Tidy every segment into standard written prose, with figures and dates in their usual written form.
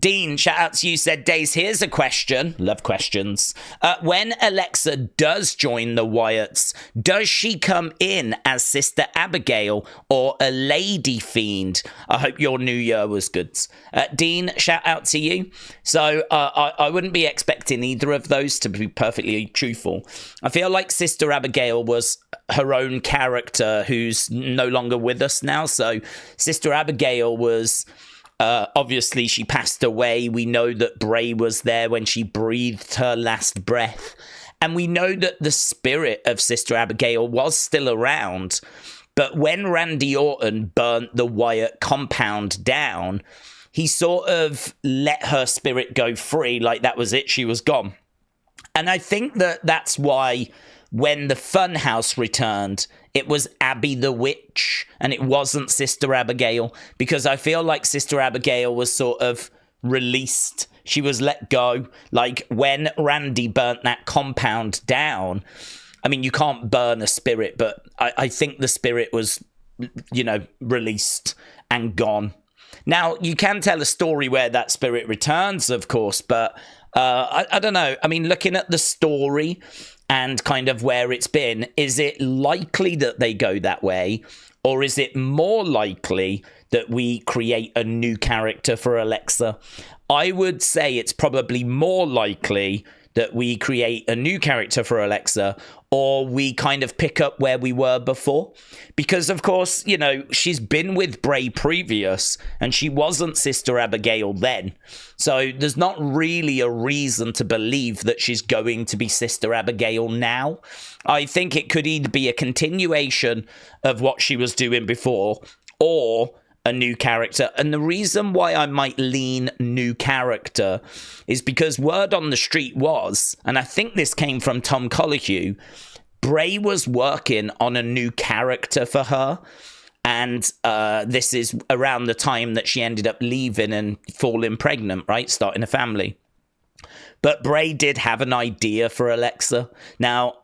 Dean, shout out to you, said, Daze, here's a question. Love questions. When Alexa does join the Wyatts, does she come in as Sister Abigail or a lady fiend? I hope your new year was good. Dean, shout out to you. So I wouldn't be expecting either of those, to be perfectly truthful. I feel like Sister Abigail was her own character who's no longer with us now. So Sister Abigail was... obviously, she passed away. We know that Bray was there when she breathed her last breath. And we know that the spirit of Sister Abigail was still around. But when Randy Orton burnt the Wyatt compound down, he sort of let her spirit go free. Like, that was it. She was gone. And I think that that's why when the Funhouse returned, it was Abby the Witch, and it wasn't Sister Abigail, because I feel like Sister Abigail was sort of released. She was let go. Like, when Randy burnt that compound down, I mean, you can't burn a spirit, but I think the spirit was, released and gone. Now, you can tell a story where that spirit returns, of course, but I don't know. I mean, looking at the story and kind of where it's been, is it likely that they go that way? Or is it more likely that we create a new character for Alexa? I would say it's probably more likely that we create a new character for Alexa, or we kind of pick up where we were before. Because, of course, she's been with Bray previous, and she wasn't Sister Abigail then. So there's not really a reason to believe that she's going to be Sister Abigail now. I think it could either be a continuation of what she was doing before, or a new character. And the reason why I might lean new character is because word on the street was, and I think this came from Tom Colohue, Bray was working on a new character for her. And this is around the time that she ended up leaving and falling pregnant, right? Starting a family. But Bray did have an idea for Alexa. Now,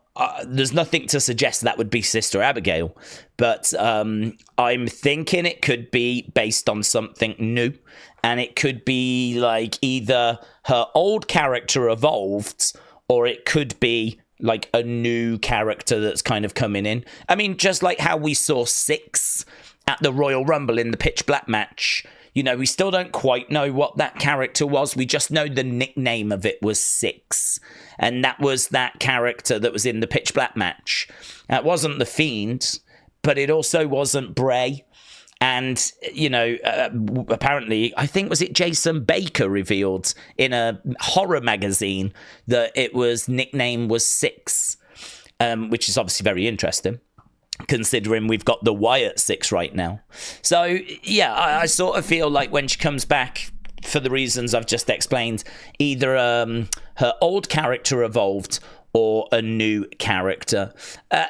there's nothing to suggest that would be Sister Abigail, but I'm thinking it could be based on something new, and it could be like either her old character evolved, or it could be like a new character that's kind of coming in. I mean, just like how we saw Six at the Royal Rumble in the Pitch Black match. We still don't quite know what that character was. We just know the nickname of it was Six. And that was that character that was in the Pitch Black match. It wasn't the Fiend, but it also wasn't Bray. And, apparently, I think, was it Jason Baker revealed in a horror magazine that it was nickname was Six, which is obviously very interesting, considering we've got the Wyatt Six right now. So, yeah, I sort of feel like when she comes back, for the reasons I've just explained, either her old character evolved or a new character.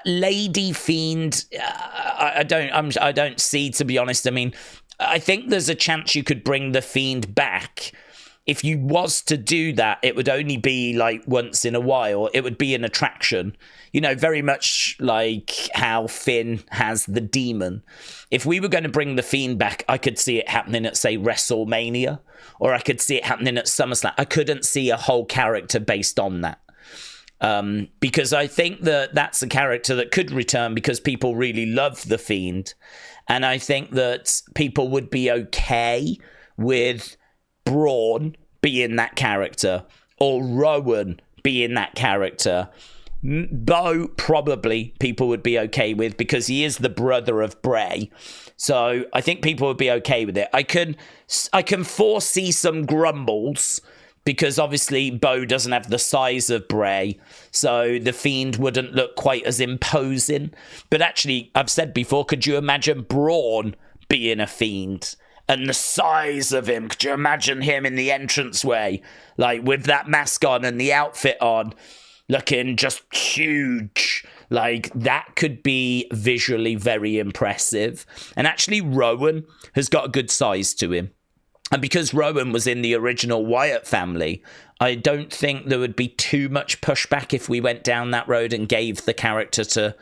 Lady Fiend, I don't see, to be honest. I mean, I think there's a chance you could bring the Fiend back. If you was to do that, it would only be like once in a while. It would be an attraction, very much like how Finn has the Demon. If we were going to bring the Fiend back, I could see it happening at, say, WrestleMania, or I could see it happening at SummerSlam. I couldn't see a whole character based on that. Because I think that that's a character that could return because people really love the Fiend. And I think that people would be okay with Braun being that character, or Rowan being that character. Bo, probably people would be okay with, because he is the brother of Bray. So I think people would be okay with it. I can foresee some grumbles, because obviously Bo doesn't have the size of Bray, so the Fiend wouldn't look quite as imposing. But actually, I've said before, could you imagine Braun being a Fiend? And the size of him, could you imagine him in the entranceway, like with that mask on and the outfit on, looking just huge? Like, that could be visually very impressive. And actually, Rowan has got a good size to him. And because Rowan was in the original Wyatt family, I don't think there would be too much pushback if we went down that road and gave the character to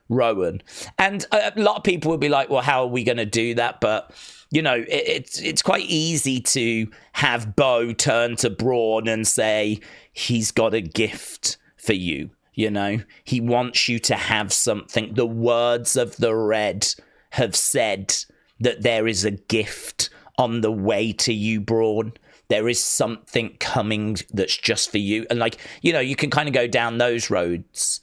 Rowan. And a lot of people would be like, well, how are we going to do that? But, it's quite easy to have Bo turn to Braun and say, he's got a gift for you. He wants you to have something. The words of the Red have said that there is a gift on the way to you, Braun. There is something coming that's just for you. And you can kind of go down those roads.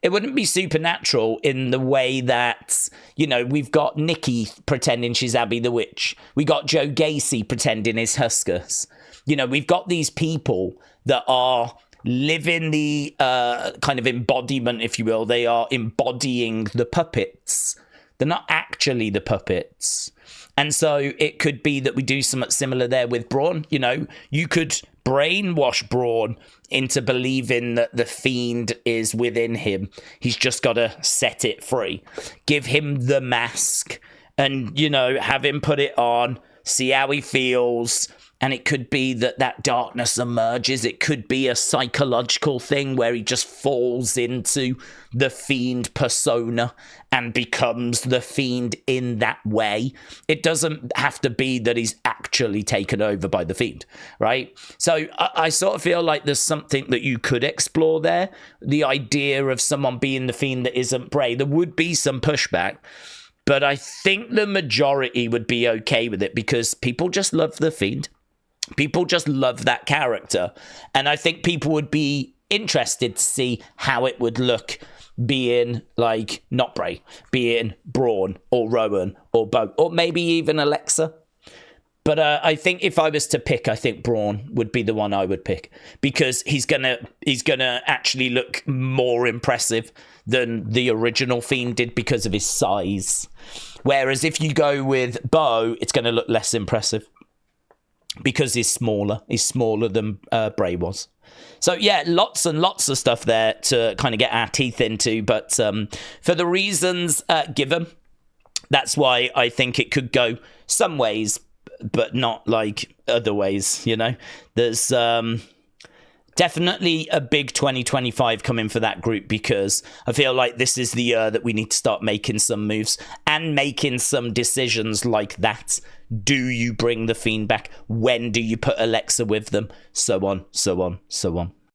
It wouldn't be supernatural in the way that, we've got Nikki pretending she's Abby the Witch. We got Joe Gacy pretending he's Huskus. We've got these people that are living the kind of embodiment, if you will. They are embodying the puppets. They're not actually the puppets. And so it could be that we do something similar there with Braun. You could brainwash Braun into believing that the Fiend is within him. He's just got to set it free. Give him the mask and, have him put it on, see how he feels. And it could be that darkness emerges. It could be a psychological thing where he just falls into the Fiend persona and becomes the Fiend in that way. It doesn't have to be that he's actually taken over by the Fiend, right? So I sort of feel like there's something that you could explore there. The idea of someone being the Fiend that isn't Bray. There would be some pushback. But I think the majority would be okay with it because people just love the Fiend. People just love that character. And I think people would be interested to see how it would look being not Bray, being Braun or Rowan or Bo, or maybe even Alexa. But I think if I was to pick, I think Braun would be the one I would pick because he's gonna actually look more impressive than the original Fiend did because of his size. Whereas if you go with Bo, it's going to look less impressive. Because he's smaller. He's smaller than Bray was. So, yeah, lots and lots of stuff there to kind of get our teeth into. But for the reasons given, that's why I think it could go some ways, but not other ways, There's definitely a big 2025 coming for that group because I feel like this is the year that we need to start making some moves and making some decisions like that. Do you bring the Fiend back? When do you put Alexa with them? So on, so on, so on.